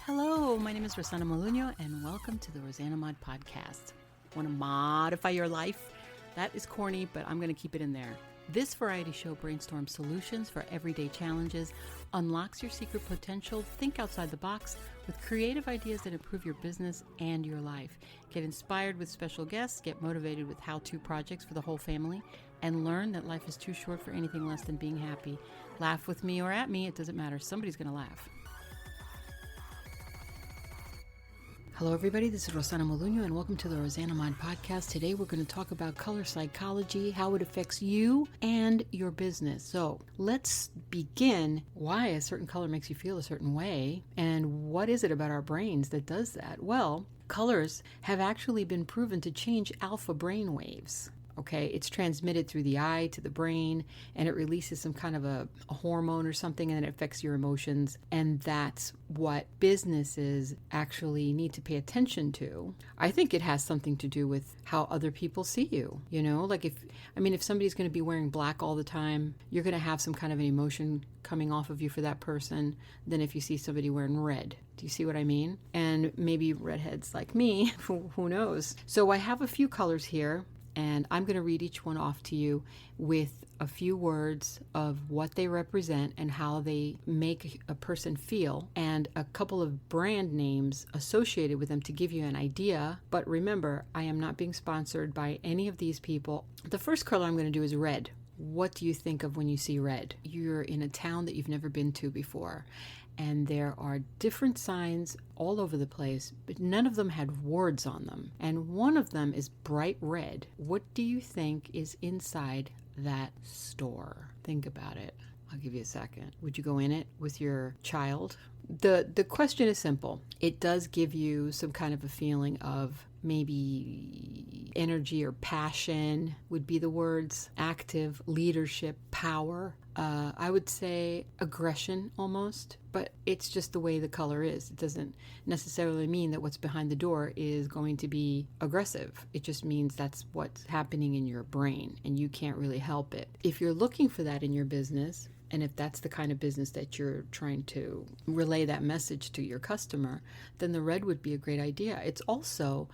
Hello, my name is Rosanamod, and welcome to the rosanamod podcast. Want to modify your life? That is corny, but I'm going to keep it in there. This variety show brainstorms solutions for everyday challenges, unlocks your secret potential, think outside the box with creative ideas that improve your business and your life. Get inspired with special guests, get motivated with how-to projects for the whole family, and learn that life is too short for anything less than being happy. Laugh with me or at me, it doesn't matter. Somebody's going to laugh. Hello everybody, this is Rosanamod and welcome to the rosanamod podcast. Today we're going to talk about color psychology, how it affects you and your business. So let's begin why a certain color makes you feel a certain way and what is it about our brains that does that? Well, colors have actually been proven to change alpha brain waves. Okay, it's transmitted through the eye to the brain, and it releases some kind of a hormone or something, and it affects your emotions. And that's what businesses actually need to pay attention to. I think it has something to do with how other people see you. You know, like if somebody's going to be wearing black all the time, you're going to have some kind of an emotion coming off of you for that person than if you see somebody wearing red. Do you see what I mean? And maybe redheads like me, who knows? So I have a few colors here. And I'm going to read each one off to you with a few words of what they represent and how they make a person feel, and a couple of brand names associated with them to give you an idea. But remember, I am not being sponsored by any of these people. The first color I'm going to do is red. What do you think of when you see red? You're in a town that you've never been to before, and there are different signs all over the place, but none of them had words on them. And one of them is bright red. What do you think is inside that store? Think about it. I'll give you a second. Would you go in it with your child? The question is simple. It does give you some kind of a feeling of maybe energy or passion would be the words. Active, leadership, power. I would say aggression almost, but it's just the way the color is. It doesn't necessarily mean that what's behind the door is going to be aggressive. It just means that's what's happening in your brain, and you can't really help it. If you're looking for that in your business, and if that's the kind of business that you're trying to relay that message to your customer, then the red would be a great idea. It's also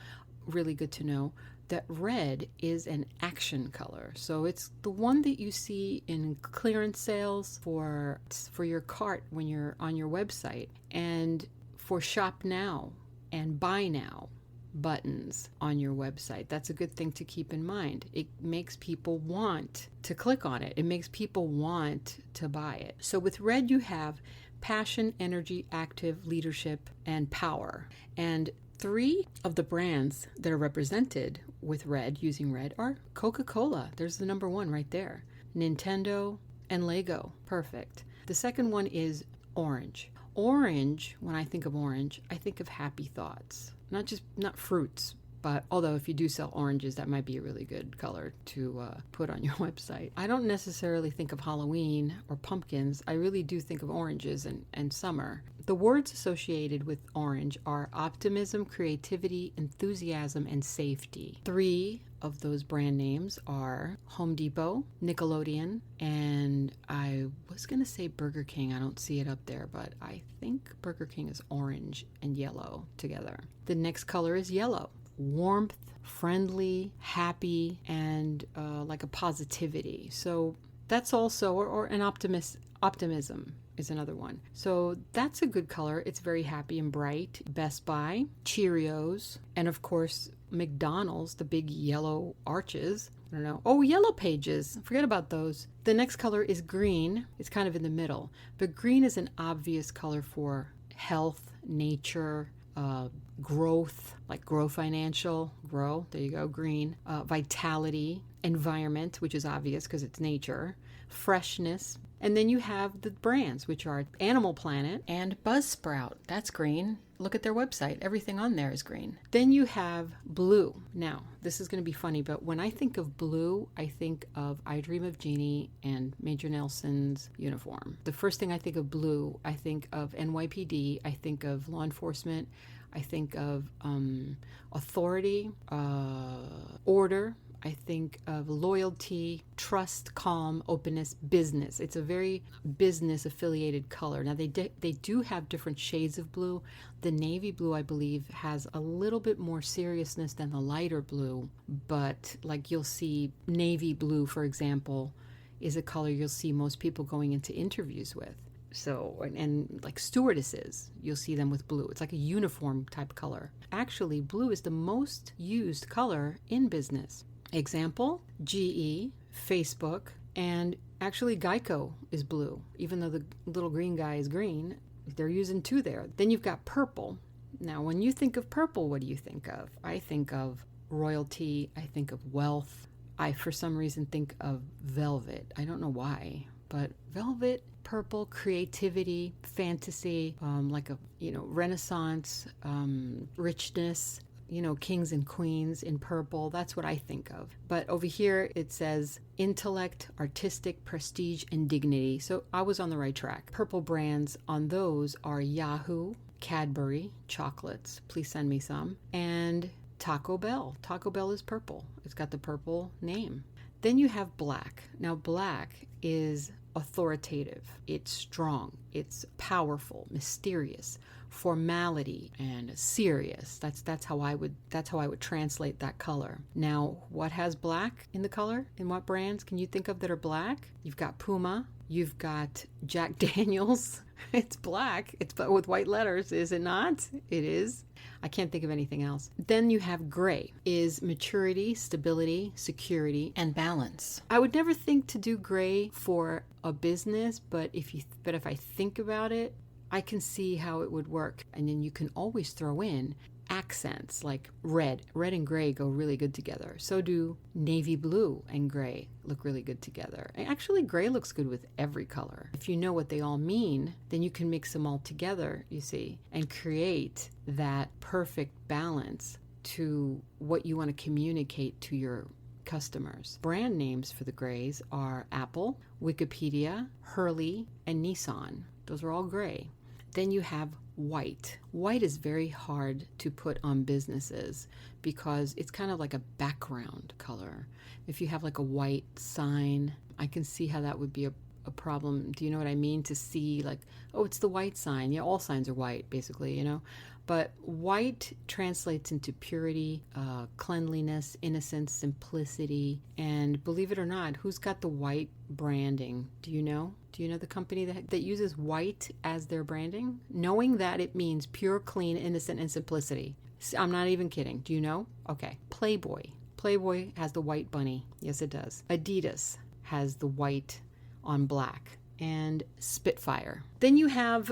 really good to know that red is an action color. So it's the one that you see in clearance sales for your cart when you're on your website, and for shop now and buy now buttons on your website. That's a good thing to keep in mind. It makes people want to click on it. It makes people want to buy it. So with red, you have passion, energy, active, leadership, and power. And 3 of the brands that are represented with red, using red, are Coca-Cola. There's the number 1 right there. Nintendo and Lego. Perfect. The second one is orange. Orange, when I think of orange, I think of happy thoughts. Not fruits, but although if you do sell oranges, that might be a really good color to put on your website. I don't necessarily think of Halloween or pumpkins. I really do think of oranges and summer. The words associated with orange are optimism, creativity, enthusiasm, and safety. 3 of those brand names are Home Depot, Nickelodeon, and I was going to say Burger King. I don't see it up there, but I think Burger King is orange and yellow together. The next color is yellow. Warmth, friendly, happy, and like a positivity. So that's also, or an optimism is another one. So that's a good color. It's very happy and bright. Best Buy, Cheerios, and of course McDonald's, the big yellow arches. I don't know. Oh, Yellow Pages. Forget about those. The next color is green. It's kind of in the middle. But green is an obvious color for health, nature, growth, like Grow Financial, Grow, there you go, green, vitality, environment, which is obvious because it's nature, freshness, and then you have the brands, which are Animal Planet and Buzzsprout. That's green. Look at their website. Everything on there is green. Then you have blue. Now, this is going to be funny, but when I think of blue, I think of I Dream of Jeannie and Major Nelson's uniform. The first thing I think of blue, I think of NYPD, I think of law enforcement, I think of authority, order. I think of loyalty, trust, calm, openness, business. It's a very business affiliated color. Now they do have different shades of blue. The navy blue, I believe, has a little bit more seriousness than the lighter blue, but like you'll see navy blue, for example, is a color you'll see most people going into interviews with. So, and like stewardesses, you'll see them with blue. It's like a uniform type color. Actually, blue is the most used color in business. Example, GE, Facebook, and actually Geico is blue. Even though the little green guy is green, they're using two there. Then you've got purple. Now, when you think of purple, what do you think of? I think of royalty. I think of wealth. I, for some reason, think of velvet. I don't know why, but velvet, purple, creativity, fantasy, like a, Renaissance, richness, kings and queens in purple. That's what I think of. But over here it says intellect, artistic, prestige, and dignity. So I was on the right track. Purple brands on those are Yahoo, Cadbury, chocolates. Please send me some. And Taco Bell. Taco Bell is purple. It's got the purple name. Then you have black. Now black is authoritative. It's strong. It's powerful, mysterious, formality, and serious. That's how I would translate that color. Now, what has black in the color? In what brands can you think of that are black? You've got Puma. You've got Jack Daniels. It's black. It's with white letters, is it not? It is. I can't think of anything else. Then you have gray, is maturity, stability, security, and balance. I would never think to do gray for a business, but if I think about it, I can see how it would work. And then you can always throw in accents like red. Red and gray go really good together. So do navy blue and gray look really good together. And actually, gray looks good with every color. If you know what they all mean, then you can mix them all together, you see, and create that perfect balance to what you want to communicate to your customers. Brand names for the grays are Apple, Wikipedia, Hurley, and Nissan. Those are all gray. Then you have white. White is very hard to put on businesses because it's kind of like a background color. If you have like a white sign, I can see how that would be a problem. Do you know what I mean? To see like, oh, it's the white sign. Yeah, all signs are white, basically, But white translates into purity, cleanliness, innocence, simplicity, and believe it or not, who's got the white branding? Do you know? Do you know the company that uses white as their branding? Knowing that it means pure, clean, innocent, and simplicity. I'm not even kidding. Do you know? Okay. Playboy. Playboy has the white bunny. Yes, it does. Adidas has the white on black. And Spitfire. Then you have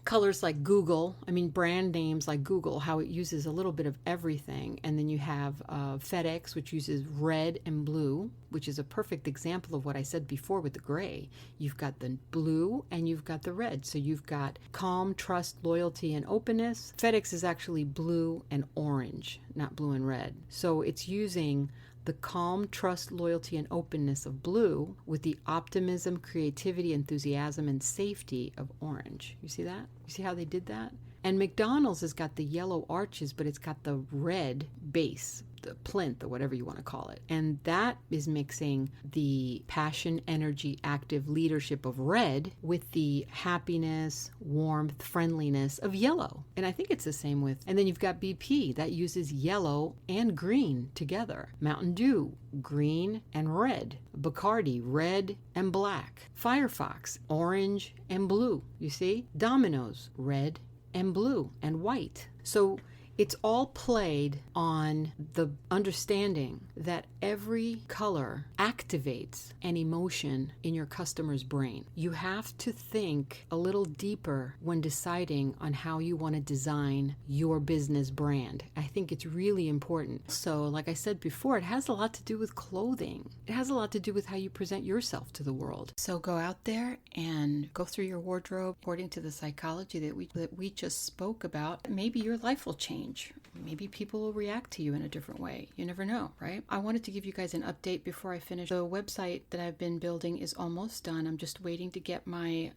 colors like Google. Brand names like Google, how it uses a little bit of everything. And then you have FedEx, which uses red and blue, which is a perfect example of what I said before with the gray. You've got the blue and you've got the red. So you've got calm, trust, loyalty, and openness. FedEx is actually blue and orange, not blue and red. So it's using the calm, trust, loyalty, and openness of blue with the optimism, creativity, enthusiasm, and safety of orange. You see that? You see how they did that? And McDonald's has got the yellow arches, but it's got the red base, the plinth, or whatever you want to call it. And that is mixing the passion, energy, active leadership of red with the happiness, warmth, friendliness of yellow. And I think it's the same with, and then you've got BP that uses yellow and green together. Mountain Dew, green and red. Bacardi, red and black. Firefox, orange and blue. You see? Domino's, red and blue and white. So it's all played on the understanding that every color activates an emotion in your customer's brain. You have to think a little deeper when deciding on how you want to design your business brand. I think it's really important. So, like I said before, it has a lot to do with clothing. It has a lot to do with how you present yourself to the world. So go out there and go through your wardrobe according to the psychology that we just spoke about. Maybe your life will change. change. Maybe people will react to you in a different way. You never know, right? I wanted to give you guys an update before I finish. The website that I've been building is almost done. I'm just waiting to get my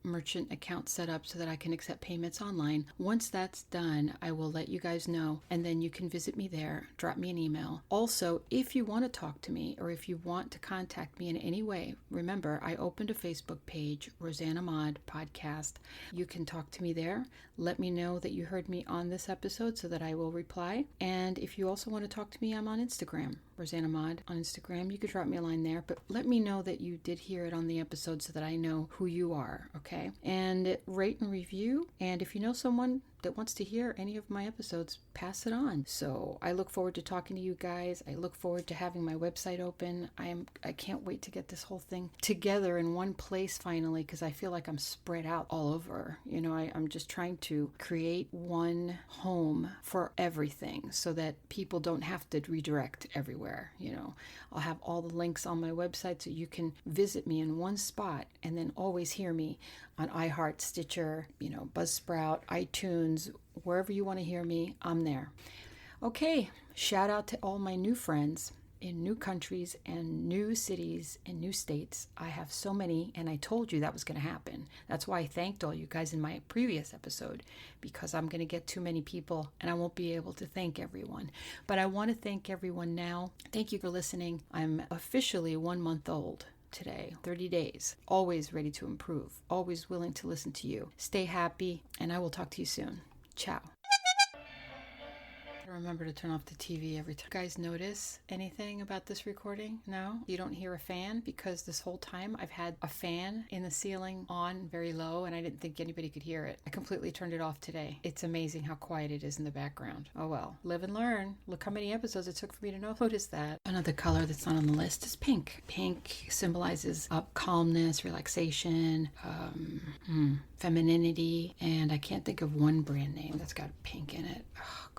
merchant account set up so that I can accept payments online. Once that's done, I will let you guys know, and then you can visit me there, drop me an email. Also, if you want to talk to me or if you want to contact me in any way, remember, I opened a Facebook page, rosanamod podcast. You can talk to me there. Let me know that you heard me on this episode so that I will reply. And if you also want to talk to me, I'm on Instagram, rosanamod on Instagram. You could drop me a line there, but let me know that you did hear it on the episode so that I know who you are, okay? And rate and review. And if you know someone that wants to hear any of my episodes, pass it on. So I look forward to talking to you guys. I look forward to having my website open. I can't wait to get this whole thing together in one place finally, because I feel like I'm spread out all over. You know, I'm just trying to create one home for everything so that people don't have to redirect everywhere. You know, I'll have all the links on my website so you can visit me in one spot and then always hear me on iHeart, Stitcher, you know, Buzzsprout, iTunes, wherever you want to hear me, I'm there. Okay, shout out to all my new friends in new countries and new cities and new states. I have so many, and I told you that was going to happen. That's why I thanked all you guys in my previous episode, because I'm going to get too many people and I won't be able to thank everyone. But I want to thank everyone now. Thank you for listening. I'm officially 1 month old today, 30 days, always ready to improve, always willing to listen to you. Stay happy, and I will talk to you soon. Ciao. Remember to turn off the TV every time. You guys notice anything about this recording? No? You don't hear a fan? Because this whole time I've had a fan in the ceiling on very low and I didn't think anybody could hear it. I completely turned it off today. It's amazing how quiet it is in the background. Oh well, live and learn. Look how many episodes it took for me to notice that. Another color that's not on the list is pink. Pink symbolizes calmness, relaxation, femininity, and I can't think of one brand name that's got pink in it. Oh,